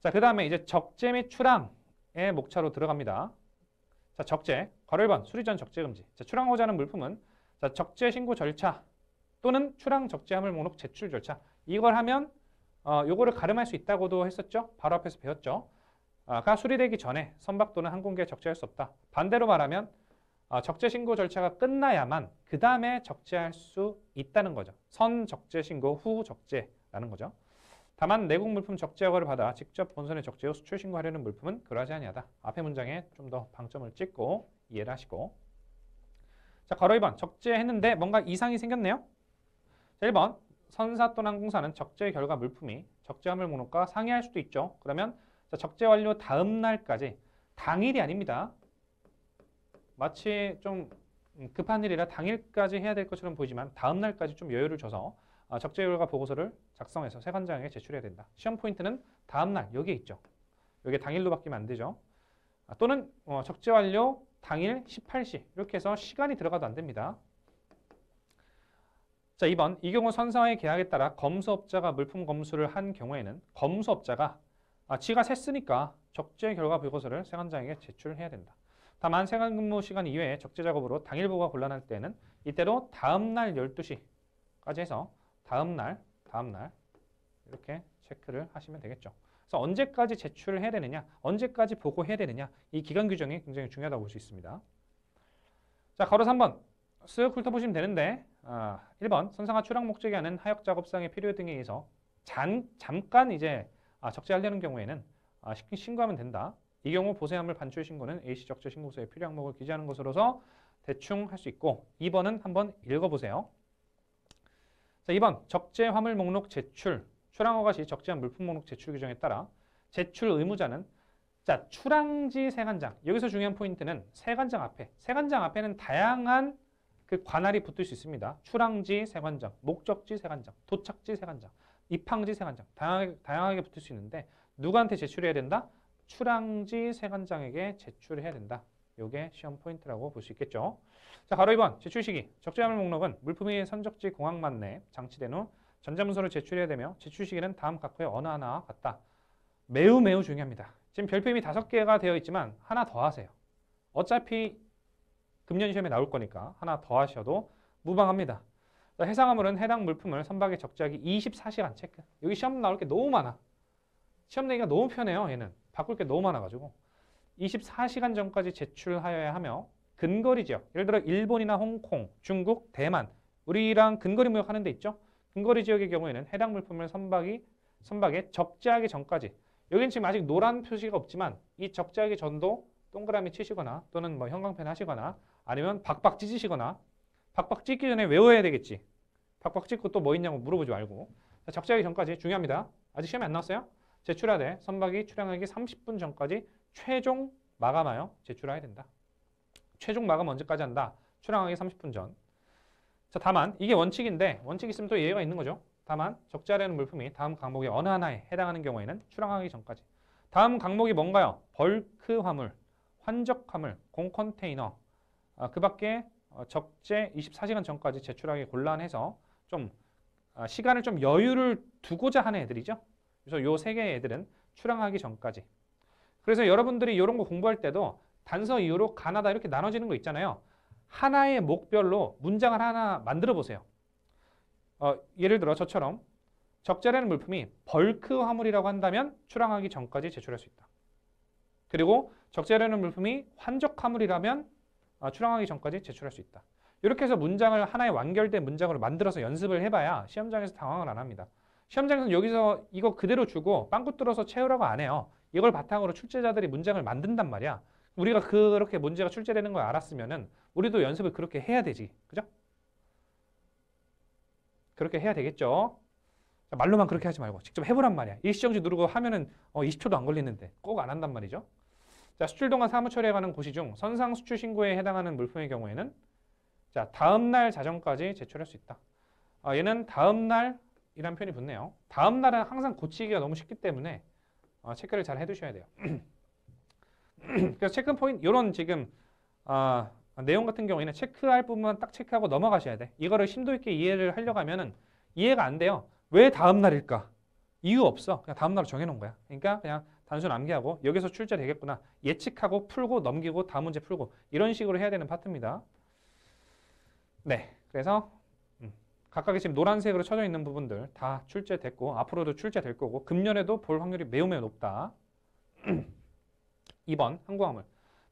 자, 그 다음에 이제 적재 및 출항의 목차로 들어갑니다. 자, 적재, 괄호 1번, 수리 전 적재 금지. 자, 출항하고자 하는 물품은 자, 적재 신고 절차 또는 출항 적재 화물 목록 제출 절차. 이걸 하면 요거를 가름할 수 있다고도 했었죠. 바로 앞에서 배웠죠. 가 수리되기 전에 선박 또는 항공기에 적재할 수 없다. 반대로 말하면 적재 신고 절차가 끝나야만 그 다음에 적재할 수 있다는 거죠. 선 적재 신고 후 적재라는 거죠. 다만 내국 물품 적재 허가를 받아 직접 본선에 적재 후 수출 신고하려는 물품은 그러하지 아니하다. 앞에 문장에 좀 더 방점을 찍고 이해를 하시고. 자, 괄호 2번 적재했는데 뭔가 이상이 생겼네요. 자, 1번 선사 또는 항공사는 적재 결과 물품이 적재 화물 목록과 상이할 수도 있죠. 그러면 자, 적재 완료 다음 날까지, 당일이 아닙니다. 마치 좀 급한 일이라 당일까지 해야 될 것처럼 보이지만 다음 날까지 좀 여유를 줘서 적재 결과 보고서를 작성해서 세관장에게 제출해야 된다. 시험 포인트는 다음 날 여기에 있죠. 여기에 당일로 바뀌면 안 되죠. 또는 적재 완료 당일 18시 이렇게 해서 시간이 들어가도 안 됩니다. 자, 2번 이 경우 선사와의 계약에 따라 검수업자가 물품 검수를 한 경우에는 검수업자가 지가 셌으니까 적재 결과 보고서를 세관장에게 제출해야 된다. 다만 세관 근무 시간 이외에 적재 작업으로 당일 보고가 곤란할 때는 이때로 다음 날 12시까지 해서 다음 날 이렇게 체크를 하시면 되겠죠. 그래서 언제까지 제출을 해야 되느냐, 언제까지 보고해야 되느냐, 이 기간 규정이 굉장히 중요하다고 볼 수 있습니다. 자, 괄호 3번 쓱 훑어보시면 되는데 1번 선상화 출항 목적이 아닌 하역 작업상의 필요 등에 의해서 잠깐 이제 적재하려는 경우에는 신고하면 된다. 이 경우 보세화물 반출 신고는 A씨 적재 신고서에 필요 항목을 기재하는 것으로서 대충 할 수 있고 2번은 한번 읽어보세요. 자, 2번 적재 화물 목록 제출, 출항허가 시 적재한 물품 목록 제출 규정에 따라 제출 의무자는 자, 출항지 세관장. 여기서 중요한 포인트는 세관장 앞에는 다양한 그 관할이 붙을 수 있습니다. 출항지 세관장, 목적지 세관장, 도착지 세관장, 입항지 세관장 다양하게 붙을 수 있는데 누구한테 제출해야 된다? 출항지 세관장에게 제출해야 된다. 이게 시험 포인트라고 볼 수 있겠죠. 자, 괄호 2번 제출 시기. 적재 화물 목록은 물품이 선적지 공항만 내 장치된 후 전자문서로 제출해야 되며 제출 시기는 다음 각 후에 어느 하나와 같다. 매우 중요합니다. 지금 별표임이 5개가 되어 있지만 하나 더 하세요. 어차피 금년 시험에 나올 거니까 하나 더 하셔도 무방합니다. 해상 화물은 해당 물품을 선박에 적재하기 24시간 체크. 여기 시험 나올 게 너무 많아. 시험 내기가 너무 편해요. 얘는 바꿀 게 너무 많아가지고 24시간 전까지 제출하여야 하며 근거리 지역, 예를 들어 일본이나 홍콩, 중국, 대만 우리랑 근거리 무역하는 데 있죠. 근거리 지역의 경우에는 해당 물품을 선박에 적재하기 전까지, 여기는 지금 아직 노란 표시가 없지만 이 적재하기 전도 동그라미 치시거나 또는 뭐 형광펜 하시거나 아니면 박박 찢으시거나, 박박 찢기 전에 외워야 되겠지. 박박 찢고 또 뭐 있냐고 물어보지 말고. 적재하기 전까지 중요합니다. 아직 시험에 안 나왔어요? 제출하되 선박이 출항하기 30분 전까지 최종 마감하여 제출해야 된다. 최종 마감 언제까지 한다? 출항하기 30분 전. 자, 다만 이게 원칙인데 원칙 있으면 또 예외가 있는 거죠. 다만 적재하려는 물품이 다음 항목의 어느 하나에 해당하는 경우에는 출항하기 전까지. 다음 항목이 뭔가요? 벌크 화물, 환적 화물, 공 컨테이너. 그 밖에 적재 24시간 전까지 제출하기 곤란해서 좀 시간을 좀 여유를 두고자 하는 애들이죠. 그래서 요 3개의 애들은 출항하기 전까지. 그래서 여러분들이 이런 거 공부할 때도 단서 이후로 가나다 이렇게 나눠지는 거 있잖아요. 하나의 목별로 문장을 하나 만들어 보세요. 예를 들어 저처럼 적재라는 물품이 벌크 화물이라고 한다면 출항하기 전까지 제출할 수 있다. 그리고 적재라는 물품이 환적 화물이라면 출항하기 전까지 제출할 수 있다. 이렇게 해서 문장을 하나의 완결된 문장으로 만들어서 연습을 해봐야 시험장에서 당황을 안 합니다. 시험장에서는 여기서 이거 그대로 주고 빵꾸 뚫어서 채우라고 안 해요. 이걸 바탕으로 출제자들이 문장을 만든단 말이야. 우리가 그렇게 문제가 출제되는 걸 알았으면은 우리도 연습을 그렇게 해야 되지. 그죠? 그렇게 해야 되겠죠. 자, 말로만 그렇게 하지 말고 직접 해보란 말이야. 일시정지 누르고 하면은 20초도 안 걸리는데 꼭 안 한단 말이죠. 자, 수출 동안 사무 처리에 관한 고시 중 선상 수출 신고에 해당하는 물품의 경우에는 자, 다음 날 자정까지 제출할 수 있다. 얘는 다음 날이라는 표현이 붙네요. 다음 날은 항상 고치기가 너무 쉽기 때문에 체크를 잘 해두셔야 돼요. 그래서 체크 포인트, 이런 지금 내용 같은 경우에는 체크할 부분만 딱 체크하고 넘어가셔야 돼. 이거를 심도 있게 이해를 하려고 하면은 이해가 안 돼요. 왜 다음 날일까? 이유 없어. 그냥 다음 날로 정해놓은 거야. 그러니까 그냥 단순 암기하고 여기서 출제 되겠구나. 예측하고 풀고 넘기고 다음 문제 풀고 이런 식으로 해야 되는 파트입니다. 네, 그래서 각각의 지금 노란색으로 쳐져 있는 부분들 다 출제됐고 앞으로도 출제될 거고 금년에도 볼 확률이 매우 높다. 2번 항공화물.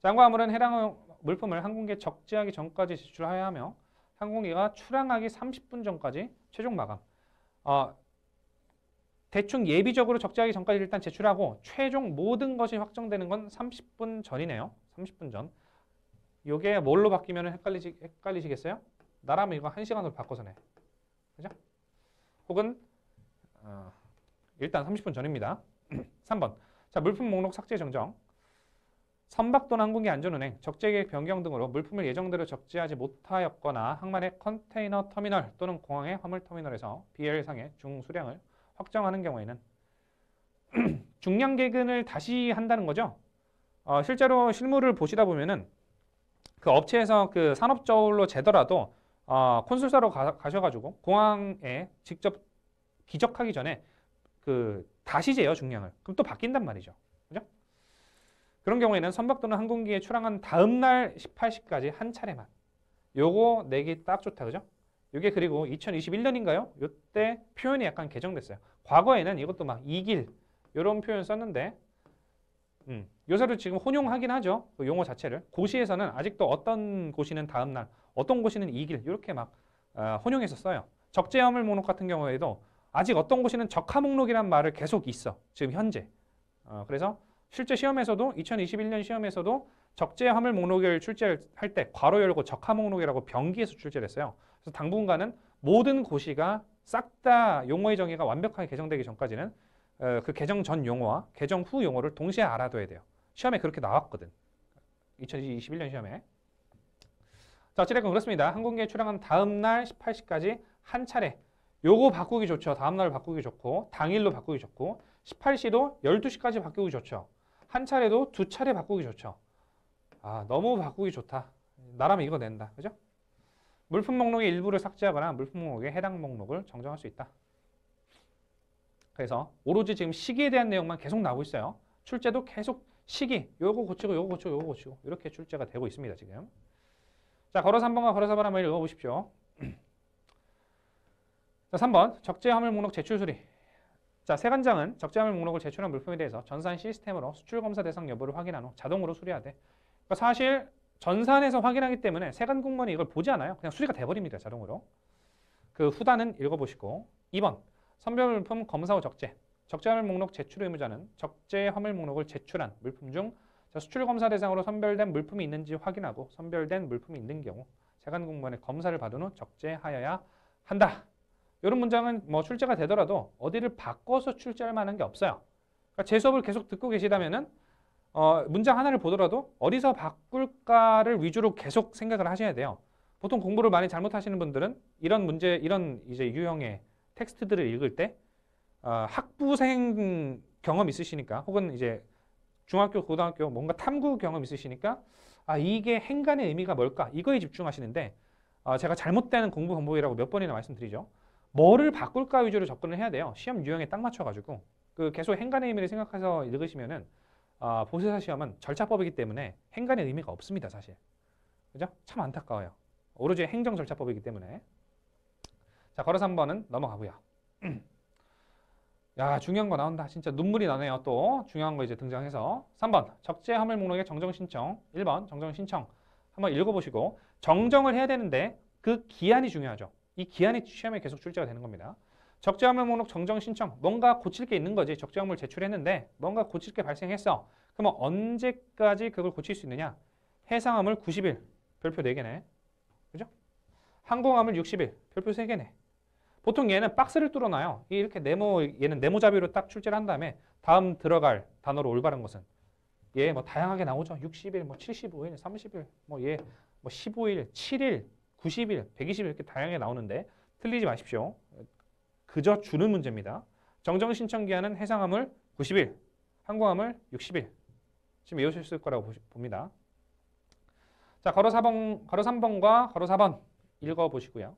자, 항공화물은 해당 물품을 항공기에 적재하기 전까지 제출해야 하며 항공기가 출항하기 30분 전까지 최종 마감. 대충 예비적으로 적재하기 전까지 일단 제출하고 최종 모든 것이 확정되는 건 30분 전이네요. 30분 전. 이게 뭘로 바뀌면 헷갈리시겠어요? 나라면 이거 1시간으로 바꿔서 내. 그죠? 혹은 일단 30분 전입니다. 3번. 자, 물품 목록 삭제 정정. 선박 또는 항공기 안전운행, 적재계획 변경 등으로 물품을 예정대로 적재하지 못하였거나 항만의 컨테이너 터미널 또는 공항의 화물 터미널에서 BL상의 중수량을 확정하는 경우에는 중량 계근을 다시 한다는 거죠. 실제로 실무를 보시다 보면은 그 업체에서 그 산업저울로 재더라도 콘술사로 가셔가지고 공항에 직접 기적하기 전에 그 다시 재요 중량을. 그럼 또 바뀐단 말이죠. 그죠? 그런 경우에는 선박 또는 항공기에 출항한 다음 날 18시까지 한 차례만. 요거 내기 딱 좋다, 그죠? 이게 그리고 2021년인가요? 요때 표현이 약간 개정됐어요. 과거에는 이것도 막 2길 이런 표현 썼는데 요새도 지금 혼용하긴 하죠. 그 용어 자체를. 고시에서는 아직도 어떤 고시는 다음 날, 어떤 고시는 2길 이렇게 막 혼용해서 써요. 적재 화물 목록 같은 경우에도 아직 어떤 고시는 적하 목록이란 말을 계속 있어. 지금 현재. 그래서 실제 시험에서도 2021년 시험에서도 적재 화물 목록을 출제할 때 괄호 열고 적하 목록이라고 병기해서 출제를 했어요. 그래서 당분간은 모든 고시가 싹 다 용어의 정의가 완벽하게 개정되기 전까지는 그 개정 전 용어와 개정 후 용어를 동시에 알아둬야 돼요. 시험에 그렇게 나왔거든. 2021년 시험에. 자, 어찌됐건 그렇습니다. 항공기에 출항한 다음 날 18시까지 한 차례. 요거 바꾸기 좋죠. 다음 날 바꾸기 좋고 당일로 바꾸기 좋고 18시도 12시까지 바꾸기 좋죠. 한 차례도 두 차례 바꾸기 좋죠. 너무 바꾸기 좋다. 나라면 이거 낸다. 그죠? 물품 목록의 일부를 삭제하거나 물품 목록에 해당 목록을 정정할 수 있다. 그래서 오로지 지금 시기에 대한 내용만 계속 나오고 있어요. 출제도 계속 시기, 요거 고치고 요거 고치고 요거 고치고 이렇게 출제가 되고 있습니다. 지금. 자, 걸어 3번과 걸어 4번 한번 읽어보십시오. 자, 3번 적재 화물 목록 제출 수리. 자, 세관장은 적재 화물 목록을 제출한 물품에 대해서 전산 시스템으로 수출 검사 대상 여부를 확인한 후 자동으로 수리하되 그러니까 사실 전산에서 확인하기 때문에 세관 공무원이 이걸 보지 않아요. 그냥 수리가 돼버립니다. 자동으로. 그 후단은 읽어보시고 2번 선별 물품 검사 후 적재. 적재 화물 목록 제출 의무자는 적재 화물 목록을 제출한 물품 중 수출 검사 대상으로 선별된 물품이 있는지 확인하고 선별된 물품이 있는 경우 세관 공무원의 검사를 받은 후 적재하여야 한다. 이런 문장은 뭐 출제가 되더라도 어디를 바꿔서 출제할 만한 게 없어요. 그러니까 제 수업을 계속 듣고 계시다면은 문장 하나를 보더라도 어디서 바꿀까를 위주로 계속 생각을 하셔야 돼요. 보통 공부를 많이 잘못하시는 분들은 이런 문제, 이런 이제 유형의 텍스트들을 읽을 때 학부생 경험 있으시니까 혹은 이제 중학교, 고등학교 뭔가 탐구 경험 있으시니까 이게 행간의 의미가 뭘까? 이거에 집중하시는데 제가 잘못되는 공부 방법이라고 몇 번이나 말씀드리죠. 뭐를 바꿀까 위주로 접근을 해야 돼요. 시험 유형에 딱 맞춰가지고 그 계속 행간의 의미를 생각해서 읽으시면은 보세사 시험은 절차법이기 때문에 행간의 의미가 없습니다. 사실. 그죠? 참 안타까워요. 오로지 행정 절차법이기 때문에. 자, 걸어 3번은 넘어가고요. 야, 중요한 거 나온다. 진짜 눈물이 나네요. 또 중요한 거 이제 등장해서 3번 적재 화물 목록의 정정 신청. 1번 정정 신청. 한번 읽어보시고 정정을 해야 되는데 그 기한이 중요하죠. 이 기한이 시험에 계속 출제가 되는 겁니다. 적재 화물 목록 정정 신청. 뭔가 고칠 게 있는 거지. 적재 화물 제출했는데 뭔가 고칠 게 발생했어. 그러면 언제까지 그걸 고칠 수 있느냐? 해상화물 90일. 별표 4개네. 그죠? 항공화물 60일. 별표 3개네. 보통 얘는 박스를 뚫어놔요. 이렇게 얘는 네모잡이로 딱 출제를 한 다음에 다음 들어갈 단어로 올바른 것은 얘 뭐 다양하게 나오죠. 60일, 뭐 75일, 30일, 뭐 얘 뭐 15일, 7일, 90일, 120일 이렇게 다양하게 나오는데 틀리지 마십시오. 그저 주는 문제입니다. 정정 신청 기한은 해상화물 90일, 항공화물 60일. 지금 외우셨을 거라고 봅니다. 자, 걸어 3번과 걸어 4번 읽어보시고요.